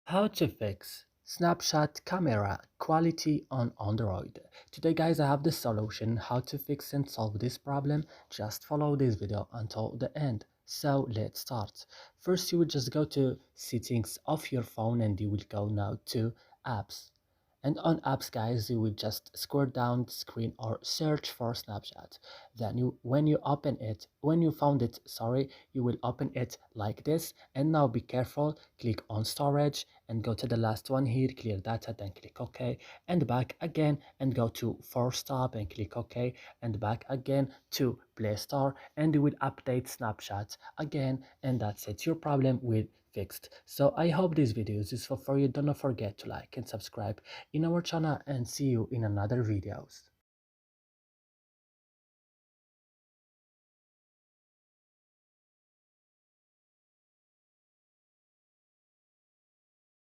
How to fix Snapchat camera quality on Android. Today guys, I have the solution how to fix and solve this problem. Just follow this video until the end. So let's start. First you will just go to settings of your phone and you will go now to apps. And on apps guys, you will just scroll down the screen or search for Snapchat. Then when you open it, when you found it, sorry, you will open it like this. And now be careful, click on storage and go to the last one here, clear data, then click OK and back again and go to force stop and click OK and back again to Play Store and you will update Snapchat again, and that's it. Your problem will fixed. So I hope this video is useful for you. Don't forget to like and subscribe in our channel and see you in another videos.